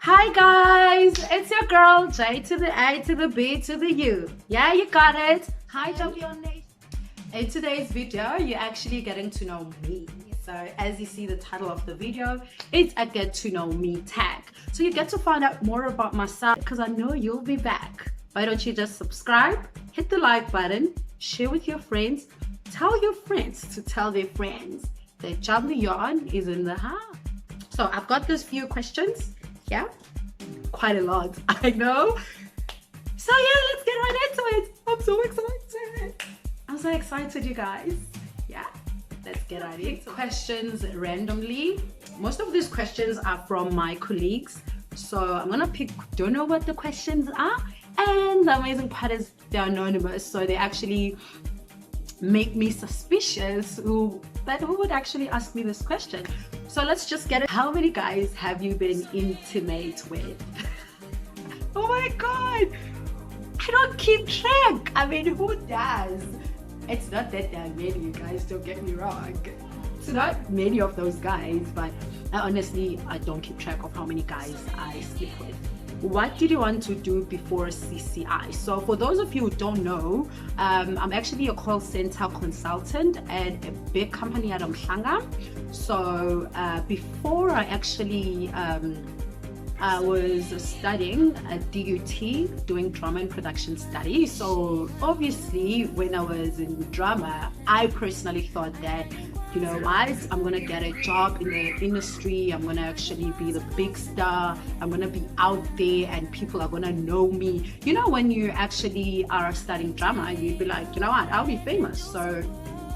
Hi guys, it's your girl J to the A to the B to the U. Yeah, you got it. Hi Champion Nation. In today's video, you're actually getting to know me. So as you see the title of the video, it's a get to know me tag. So you get to find out more about myself because I know you'll be back. Why don't you just subscribe, hit the like button, share with your friends, tell your friends to tell their friends that Champion is in the house. So I've got these few questions. Yeah, quite a lot, I know. So yeah, let's get right into it. I'm so excited. I'm so excited, you guys. Yeah, let's get right into it. Questions randomly. Most of these questions are from my colleagues. So I'm gonna pick, don't know what the questions are. And the amazing part is they're anonymous. So they actually make me suspicious who would actually ask me this question. So let's just get it. How many guys have you been intimate with? Oh my god, I don't keep track. I mean, who does? It's not that there are many, you guys, don't get me wrong. It's not many of those guys, but honestly, I don't keep track of how many guys I sleep with. What did you want to do before CCI? So for those of you who don't know, I'm actually a call center consultant at a big company at Umhlanga. So before I actually I was studying at DUT doing drama and production studies. So obviously when I was in drama, I personally thought that, you know what, I'm gonna get a job in the industry, I'm gonna actually be the big star, I'm gonna be out there and people are gonna know me. You know, when you actually are studying drama, you'd be like, you know what, I'll be famous. So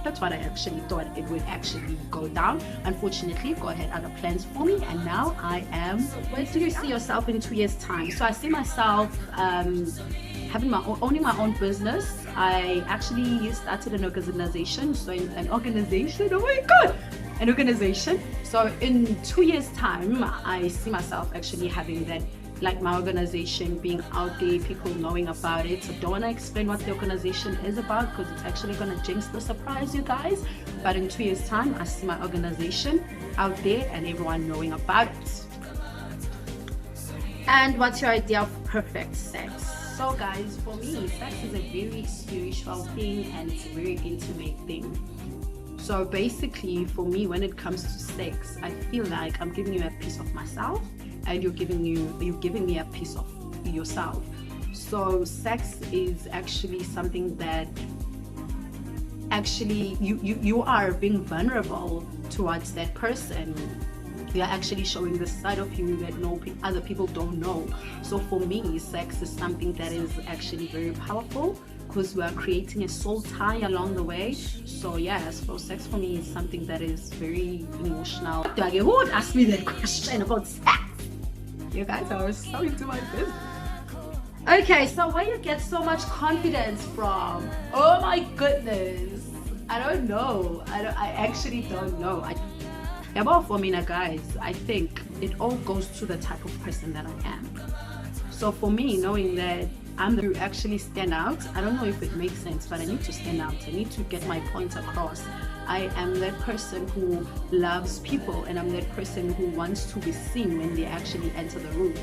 that's what I actually thought it would actually go down. Unfortunately, God had other plans for me, and now I am. Where do you see yourself in 2 years' time? So I see myself owning my own business. I actually started an organization. So an organization, oh my God, an organization. So in 2 years' time, I see myself actually having that, like my organization being out there, people knowing about it. So don't want to explain what the organization is about because it's actually going to jinx the surprise, you guys. But in 2 years' time, I see my organization out there and everyone knowing about it. And what's your idea of perfect sex? So guys, for me, sex is a very spiritual thing and it's a very intimate thing. So basically, for me, when it comes to sex, I feel like I'm giving you a piece of myself and you're giving me a piece of yourself. So sex is actually something that actually you are being vulnerable towards that person. You're actually showing the side of you that other people don't know. So for me, sex is something that is actually very powerful because we are creating a soul tie along the way. So yes, so sex for me is something that is very emotional. Who would ask me that question about sex? You guys are so into my business. Okay, so where you get so much confidence from? Oh my goodness, I don't know. I actually don't know. About for me, guys, I think it all goes to the type of person that I am. So for me, knowing that I'm the actually stand out, I don't know if it makes sense, but I need to stand out. I need to get my point across. I am that person who loves people and I'm that person who wants to be seen when they actually enter the room.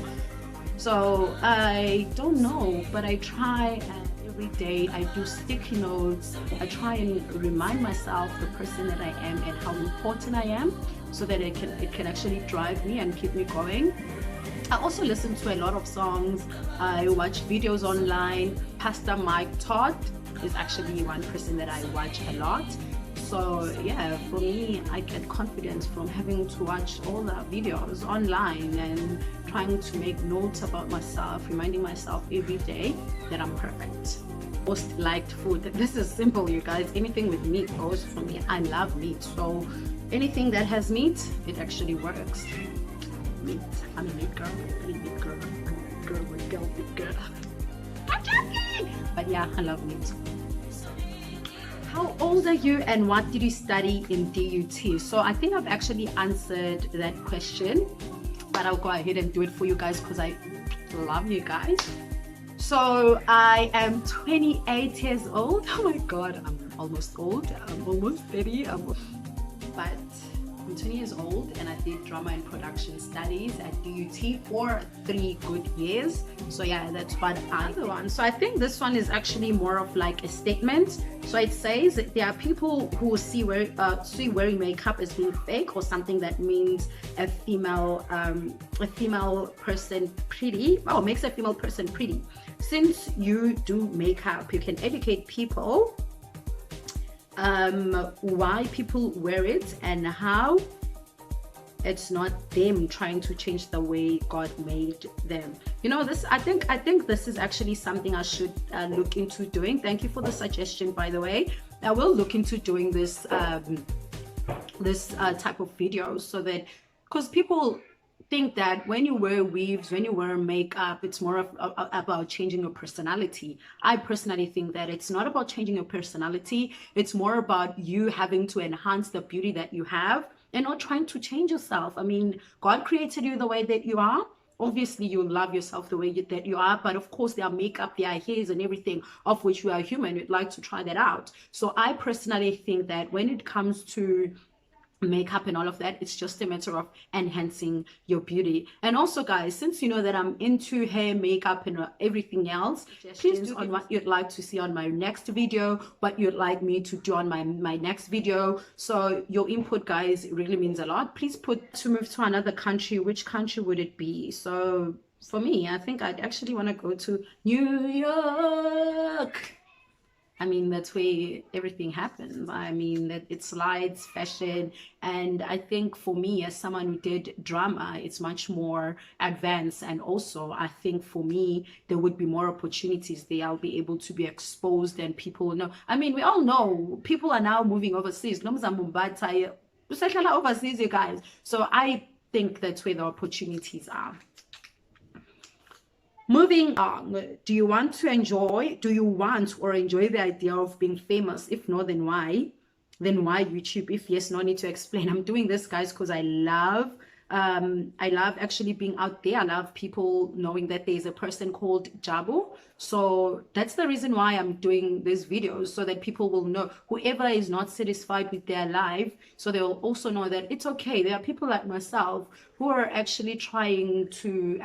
So I don't know, but I try every day. I do sticky notes. I try and remind myself the person that I am and how important I am so that it can actually drive me and keep me going. I also listen to a lot of songs. I watch videos online. Pastor Mike Todd is actually one person that I watch a lot. So yeah, for me, I get confidence from having to watch all the videos online and trying to make notes about myself, reminding myself every day that I'm perfect. Most liked food. This is simple, you guys. Anything with meat goes for me. I love meat. So anything that has meat, it actually works. Meat. I'm a meat girl. I'm a meat girl. I'm a girl with girl, big girl. I'm joking! But yeah, I love meat. How old are you and what did you study in DUT? So I think I've actually answered that question, but I'll go ahead and do it for you guys because I love you guys. So I am 28 years old. Oh my God, I'm almost old. I'm almost 30. But I'm 20 years old and I did drama and production studies at DUT for 3 good years. So yeah, that's what other one. So I think this one is actually more of like a statement. So it says there are people who see wearing makeup as being fake or something that means a female person pretty, or makes a female person pretty. Since you do makeup, you can educate people why people wear it and how it's not them trying to change the way God made them. You know, this I think this is actually something I should look into doing. Thank you for the suggestion, by the way. I will look into doing this type of videos, so that, because people think that when you wear weaves, when you wear makeup, it's more about changing your personality. I personally think that it's not about changing your personality. It's more about you having to enhance the beauty that you have and not trying to change yourself. I mean, God created you the way that you are. Obviously, you love yourself the way that you are, but of course, there are makeup, there are hairs and everything of which you are human. You'd like to try that out. So I personally think that when it comes to makeup and all of that, it's just a matter of enhancing your beauty. And also, guys, since you know that I'm into hair, makeup and everything else, please do on what you'd like to see on my next video, what you'd like me to do on my next video. So your input, guys, really means a lot. Please put to move to another country. Which country would it be? So for me, I think I'd actually want to go to New York. I mean, that's where everything happens. I mean, that it's lights, fashion, and I think for me, as someone who did drama, it's much more advanced. And also, I think for me, there would be more opportunities there. I'll be able to be exposed, and people will know. I mean, we all know people are now moving overseas. Overseas, you guys. So I think that's where the opportunities are. Moving on, do you want or enjoy the idea of being famous? If no, then why? Then why YouTube? If yes, no need to explain. I'm doing this, guys, because I love actually being out there. I love people knowing that there's a person called Jabu. So that's the reason why I'm doing these videos, so that people will know, whoever is not satisfied with their life, so they'll also know that it's okay. There are people like myself who are actually trying to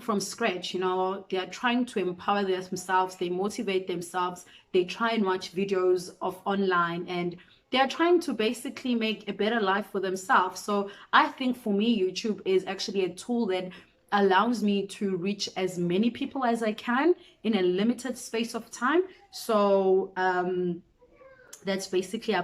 from scratch. You know, they are trying to empower themselves, they motivate themselves, they try and watch videos of online, and they are trying to basically make a better life for themselves. So I think for me, YouTube is actually a tool that allows me to reach as many people as I can in a limited space of time. So that's basically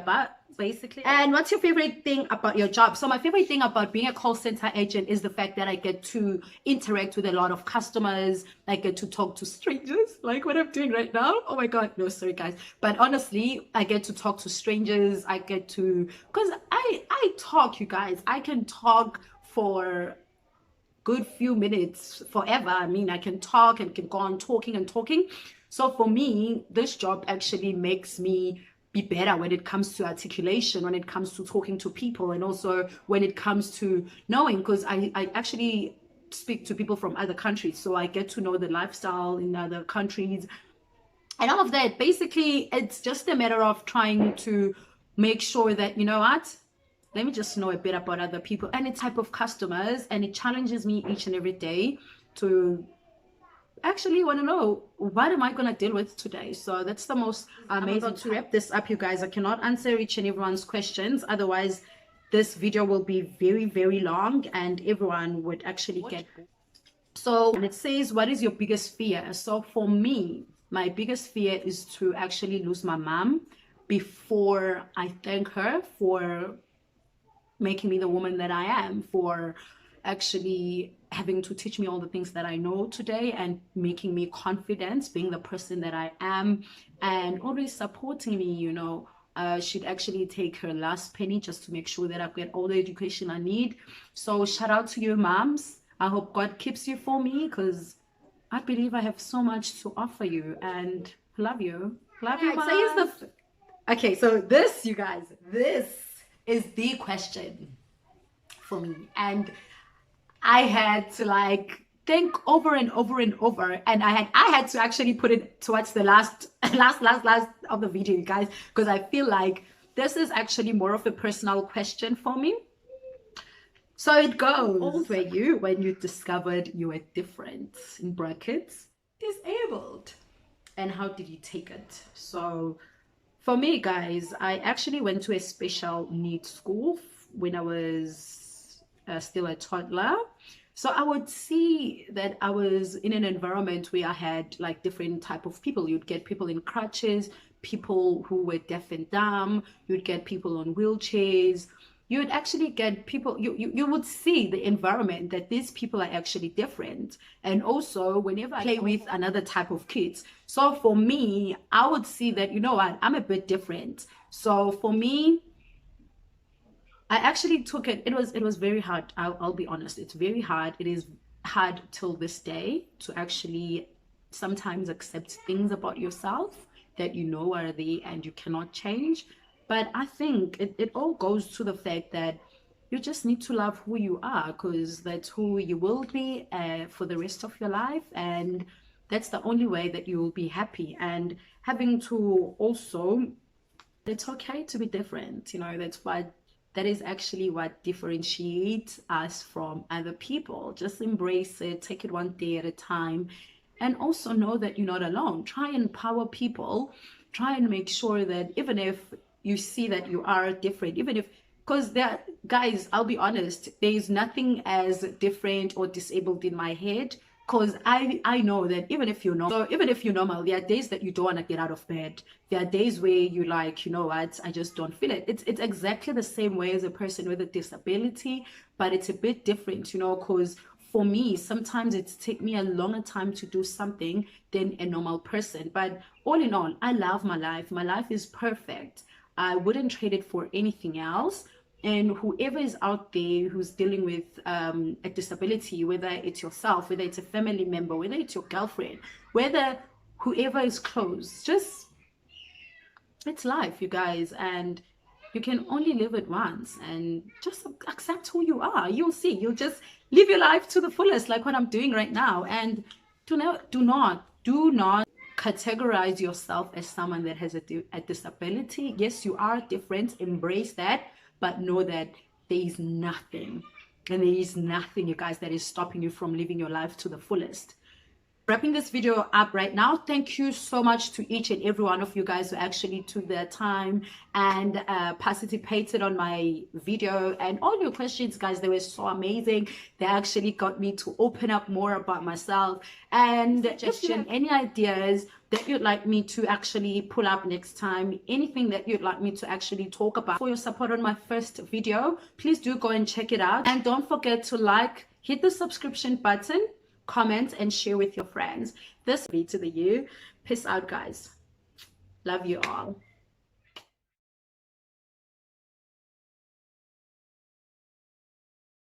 and what's your favorite thing about your job? So my favorite thing about being a call center agent is the fact that I get to interact with a lot of customers. I get to talk to strangers, like what I'm doing right now. Oh my god, no, sorry guys, but honestly, I get to talk to strangers. I get to, because I talk, you guys, I can talk for good few minutes, forever. I mean, I can talk and can go on talking and talking. So for me, this job actually makes me be better when it comes to articulation, when it comes to talking to people, and also when it comes to knowing, because I actually speak to people from other countries, so I get to know the lifestyle in other countries and all of that. Basically, it's just a matter of trying to make sure that, you know what, let me just know a bit about other people and the type of customers, and it challenges me each and every day to actually want to know, what am I going to deal with today? So that's the most amazing. To wrap this up, you guys, I cannot answer each and everyone's questions, otherwise this video will be very, very long and everyone would actually get. So, and it says, what is your biggest fear? So for me, my biggest fear is to actually lose my mom before I thank her for making me the woman that I am, for actually having to teach me all the things that I know today and making me confident, being the person that I am, and always supporting me. You know, she'd actually take her last penny just to make sure that I get all the education I need. So shout out to you, moms. I hope God keeps you for me, because I believe I have so much to offer you, and love you. Love you, mom. So okay, so this, you guys, this is the question for me, and I had to like think over and over and over, and I had to actually put it towards the last of the video, you guys, because I feel like this is actually more of a personal question for me. So it goes, how old were you when you discovered you were different, in brackets, disabled? And how did you take it? So for me, guys, I actually went to a special needs school when I was still a toddler. So I would see that I was in an environment where I had like different type of people. You'd get people in crutches, people who were deaf and dumb, you'd get people on wheelchairs, you would actually get people, you would see the environment that these people are actually different. And also whenever I play with another type of kids, so for me, I would see that, you know what, I'm a bit different. So for me, I actually took it, it was very hard. I'll be honest, it's very hard. It is hard till this day to actually sometimes accept things about yourself that you know are there and you cannot change. But I think it all goes to the fact that you just need to love who you are, because that's who you will be for the rest of your life. And that's the only way that you will be happy. And having to also, it's okay to be different. You know, that is actually what differentiates us from other people. Just embrace it, take it one day at a time. And also know that you're not alone. Try and empower people. Try and make sure that even if you see that you are different, even if, because there, guys, I'll be honest, there is nothing as different or disabled in my head, because I know that even if you're normal, so even if you're normal, there are days that you don't want to get out of bed. There are days where you're like, you know what, I just don't feel it. It's exactly the same way as a person with a disability, but it's a bit different, you know, because for me, sometimes it's take me a longer time to do something than a normal person. But all in all, I love my life. My life is perfect. I wouldn't trade it for anything else. And whoever is out there who's dealing with a disability, whether it's yourself, whether it's a family member, whether it's your girlfriend, whether whoever is close, just, it's life, you guys. And you can only live it once, and just accept who you are. You'll see, you'll just live your life to the fullest, like what I'm doing right now. And do not categorize yourself as someone that has a disability. Yes, you are different, embrace that, but know that there is nothing, and there is nothing, you guys, that is stopping you from living your life to the fullest. Wrapping this video up right now. Thank you so much to each and every one of you guys who actually took their time and participated on my video, and all your questions, guys, they were so amazing. They actually got me to open up more about myself. And if you have any ideas that you'd like me to actually pull up next time, anything that you'd like me to actually talk about, for your support on my first video, please do go and check it out. And don't forget to like, hit the subscription button, comment, and share with your friends. This be to the you. Peace out, guys. Love you all.